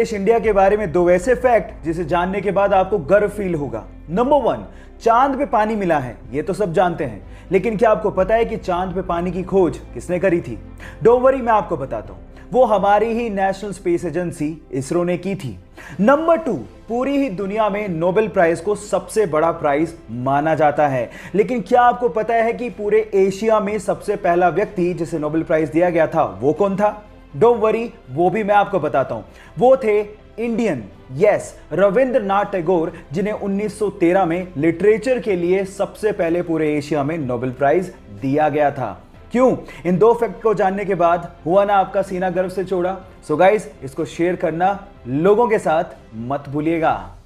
देश इंडिया के बारे में दो ऐसे फैक्ट जिसे जानने के बाद आपको गर्व फील होगा। नंबर 1, चांद पे पानी मिला है, ये तो सब जानते हैं, लेकिन क्या आपको पता है कि चांद पे पानी की खोज किसने करी थी? डोंट वरी, मैं आपको बताता हूं। वो हमारी ही नेशनल स्पेस एजेंसी इसरो ने की थी। नंबर 2, पूरी ही दुनिया में नोबेल प्राइज को सबसे बड़ा प्राइज माना जाता है, लेकिन क्या आपको पता है कि पूरे एशिया में सबसे पहला व्यक्ति जिसे नोबेल प्राइज दिया गया था वो कौन था? डोंट वरी, वो भी मैं आपको बताता हूं। वो थे इंडियन, यस, रविंद्रनाथ टैगोर, जिन्हें 1913 में लिटरेचर के लिए सबसे पहले पूरे एशिया में नोबेल प्राइज दिया गया था। क्यों? इन दो फैक्ट को जानने के बाद हुआ ना आपका सीना गर्व से चौड़ा? सो गाइस, इसको शेयर करना लोगों के साथ मत भूलिएगा।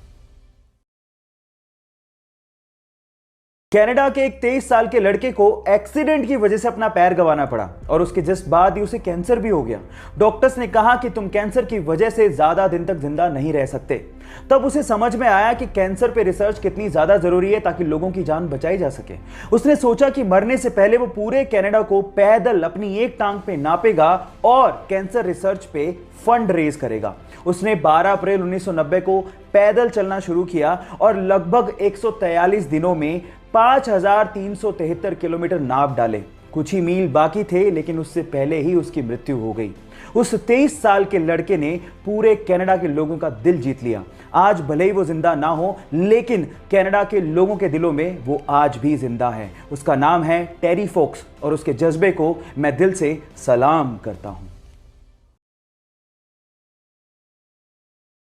कनाडा के एक 23 साल के लड़के को एक्सीडेंट की वजह से अपना पैर गंवाना पड़ा और उसके जस्ट बाद ही उसे कैंसर भी हो गया। डॉक्टर्स ने कहा कि तुम कैंसर की वजह से ज्यादा दिन तक जिंदा नहीं रह सकते। तब उसे समझ में आया कि कैंसर पे रिसर्च कितनी ज्यादा जरूरी है ताकि लोगों की जान बचाई जा सके। उसने सोचा कि मरने से पहले वो पूरे कनाडा को पैदल अपनी एक टांग पे नापेगा और कैंसर रिसर्च पे फंड रेज करेगा। उसने 12 अप्रैल 1990 को पैदल चलना शुरू किया और लगभग 143 दिनों में 5373 किलोमीटर नाप डाले। कुछ ही मील बाकी थे, लेकिन उससे पहले ही उसकी मृत्यु हो गई। उस 23 साल के लड़के ने पूरे कनाडा के लोगों का दिल जीत लिया। आज भले ही वो जिंदा ना हो, लेकिन कनाडा के लोगों के दिलों में वो आज भी जिंदा है। उसका नाम है टेरी फोक्स और उसके जज्बे को मैं दिल से सलाम करता हूं।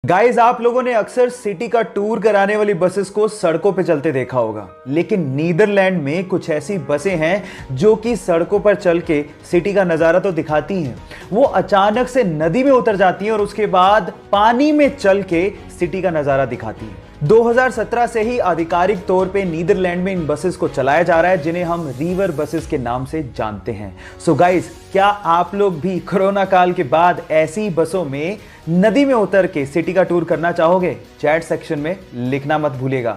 गाइस, आप लोगों ने अक्सर सिटी का टूर कराने वाली बसेस को सड़कों पे चलते देखा होगा, लेकिन नीदरलैंड में कुछ ऐसी बसें हैं जो कि सड़कों पर चल के सिटी का नजारा तो दिखाती हैं। वो अचानक से नदी में उतर जाती हैं और उसके बाद पानी में चल के सिटी का नजारा दिखाती हैं। 2017 से ही आधिकारिक तौर पे नीदरलैंड में इन बसेस को चलाया जा रहा है, जिन्हें हम रिवर बसेस के नाम से जानते हैं। सो गाइस, क्या आप लोग भी कोरोना काल के बाद ऐसी बसों में नदी में उतर के सिटी का टूर करना चाहोगे? चैट सेक्शन में लिखना मत भूलिएगा।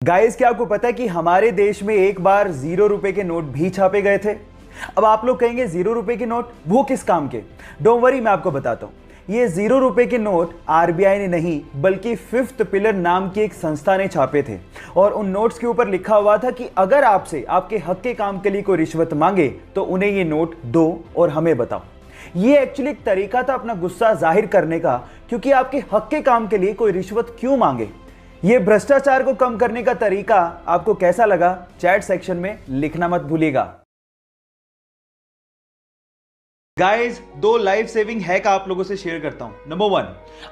गाइस, क्या आपको पता है कि हमारे देश में एक बार 0 रुपए के नोट भी छापे गए थे? अब आप लोग कहेंगे 0 रुपए के नोट वो किस काम के? डोंट वरी, मैं आपको बताता हूं। ये 0 रुपए के नोट आरबीआई ने नहीं, बल्कि फिफ्थ पिलर नाम की एक संस्था ने छापे थे और उन नोट्स के ऊपर लिखा हुआ था कि अगर आपसे आपके हक के काम के लिए कोई रिश्वत मांगे तो उन्हें ये नोट दो और हमें बताओ। ये एक्चुअली एक तरीका था अपना गुस्सा जाहिर करने का, क्योंकि आपके हक के काम के लिए कोई रिश्वत क्यों मांगे। ये भ्रष्टाचार को कम करने का तरीका आपको कैसा लगा? चैट सेक्शन में लिखना मत भूलिएगा। गाइस, 2 लाइफ सेविंग हैक आप लोगों से शेयर करता हूं। नंबर 1,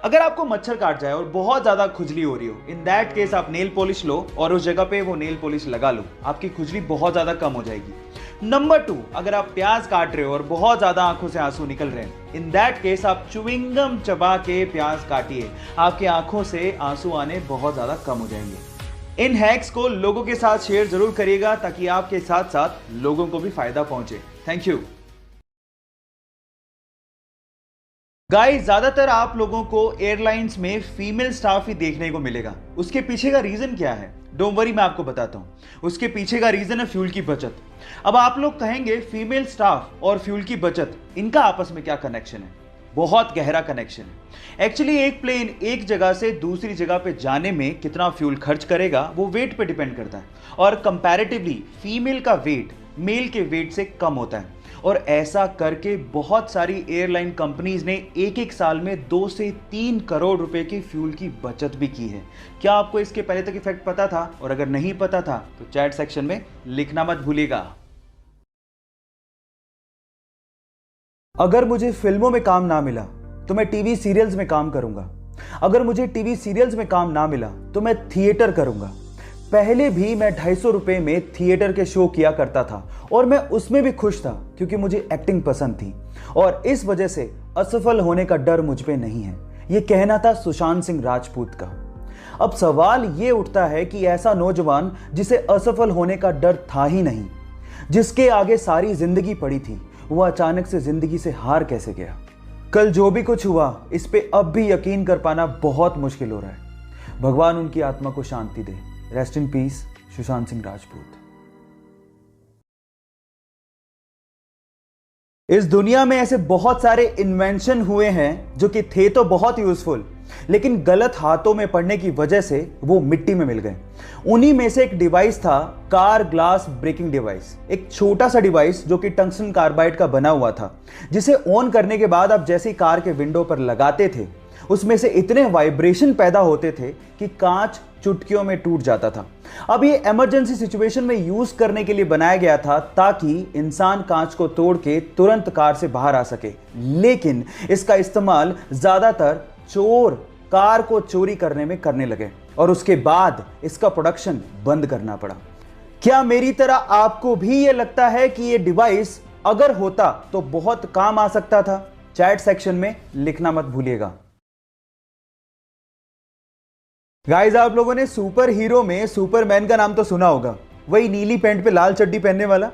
अगर आपको मच्छर काट जाए और बहुत ज्यादा खुजली हो रही हो, इन दैट केस आप नेल पॉलिश लो और उस जगह पे वो नेल पॉलिश लगा लो, आपकी खुजली बहुत ज्यादा कम हो जाएगी। नंबर 2, अगर आप प्याज काट रहे हो और बहुत ज्यादा आंखों से आंसू निकल रहे हैं, इन दैट केस आप च्युइंगम चबा के प्याज काटिए, आपकी आंखों से आंसू आने बहुत ज्यादा कम हो जाएंगे। इन हैक्स को लोगों के साथ शेयर जरूर करिएगा ताकि आपके साथ साथ लोगों को भी फायदा पहुंचे। Thank you. गाइस, ज्यादातर आप लोगों को एयरलाइंस में फीमेल स्टाफ ही देखने को मिलेगा। उसके पीछे का रीजन क्या है? डोंट वरी, मैं आपको बताता हूं। उसके पीछे का रीजन है फ्यूल की बचत। अब आप लोग कहेंगे फीमेल स्टाफ और फ्यूल की बचत, इनका आपस में क्या कनेक्शन है? बहुत गहरा कनेक्शन है। एक्चुअली एक प्लेन एक जगह से दूसरी जगह पे जाने में कितना फ्यूल खर्च करेगा वो वेट पे डिपेंड करता है, और कंपैरेटिवली फीमेल का वेट मेल के वेट से कम होता है। और ऐसा करके बहुत सारी एयरलाइन कंपनीज ने एक साल में 2 से 3 करोड़ रुपए की फ्यूल की बचत भी की है। क्या आपको इसके पहले तक इफेक्ट पता था? और अगर नहीं पता था तो चैट सेक्शन में लिखना मत भूलिएगा। अगर मुझे फिल्मों में काम ना मिला तो मैं टीवी सीरियल्स में काम करूंगा। अगर मुझे टीवी सीरियल्स में काम ना मिला तो मैं थिएटर करूंगा। पहले भी मैं 250 रुपए में थिएटर के शो किया करता था और मैं उसमें भी खुश था क्योंकि मुझे एक्टिंग पसंद थी और इस वजह से असफल होने का डर मुझ पे नहीं है। यह कहना था सुशांत सिंह राजपूत का। अब सवाल यह उठता है कि ऐसा नौजवान जिसे असफल होने का डर था ही नहीं, जिसके आगे सारी जिंदगी पड़ी थी, वह अचानक से जिंदगी से हार कैसे गया? कल जो भी कुछ हुआ, इस पे अब भी यकीन कर पाना बहुत मुश्किल हो रहा है। भगवान उनकी आत्मा को शांति दे। Rest in peace, Sushant Singh Rajput. इस दुनिया में ऐसे बहुत सारे इन्वेंशन हुए हैं जो कि थे तो बहुत यूजफुल, लेकिन गलत हाथों में पड़ने की वजह से वो मिट्टी में मिल गए। उन्हीं में से एक डिवाइस था कार ग्लास ब्रेकिंग डिवाइस। एक छोटा सा डिवाइस जो कि टंगस्टन कार्बाइड का बना हुआ था, जिसे ऑन करने के बाद आप जैसे ही कार के विंडो पर लगाते थे, उसमें से इतने वाइब्रेशन पैदा होते थे कि कांच चुटकियों में टूट जाता था। अब ये इमरजेंसी सिचुएशन में यूज करने के लिए बनाया गया था ताकि इंसान कांच को तोड़ के तुरंत कार से बाहर आ सके, लेकिन इसका इस्तेमाल ज्यादातर चोर कार को चोरी करने में करने लगे और उसके बाद इसका प्रोडक्शन बंद करना पड़ा। क्या मेरी तरह आपको भी ये लगता है कि ये डिवाइस अगर होता तो बहुत काम आ सकता था? चैट सेक्शन में लिखना मत भूलिएगा। गाइस, आप लोगों ने सुपर हीरो में सुपरमैन का नाम तो सुना होगा, वही नीली पैंट पे लाल चड्डी पहनने वाला।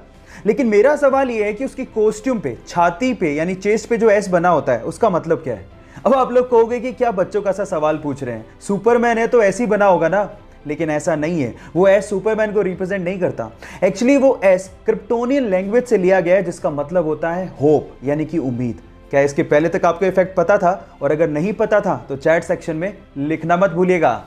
लेकिन मेरा सवाल यह है कि उसकी कॉस्ट्यूम पे, छाती पे यानी चेस्ट पे जो एस बना होता है, उसका मतलब क्या है? अब आप लोग कहोगे कि क्या बच्चों का सा सवाल पूछ रहे हैं, सुपरमैन है तो ऐसे ही बना होगा ना। लेकिन ऐसा नहीं है, वो एस सुपरमैन को रिप्रेजेंट नहीं करता। एक्चुअली वो एस क्रिप्टोनियन लैंग्वेज से लिया गया है, जिसका मतलब होता है होप यानी कि उम्मीद। क्या इसके पहले तक आपको इफेक्ट पता था? और अगर नहीं पता था तो चैट सेक्शन में लिखना मत भूलिएगा।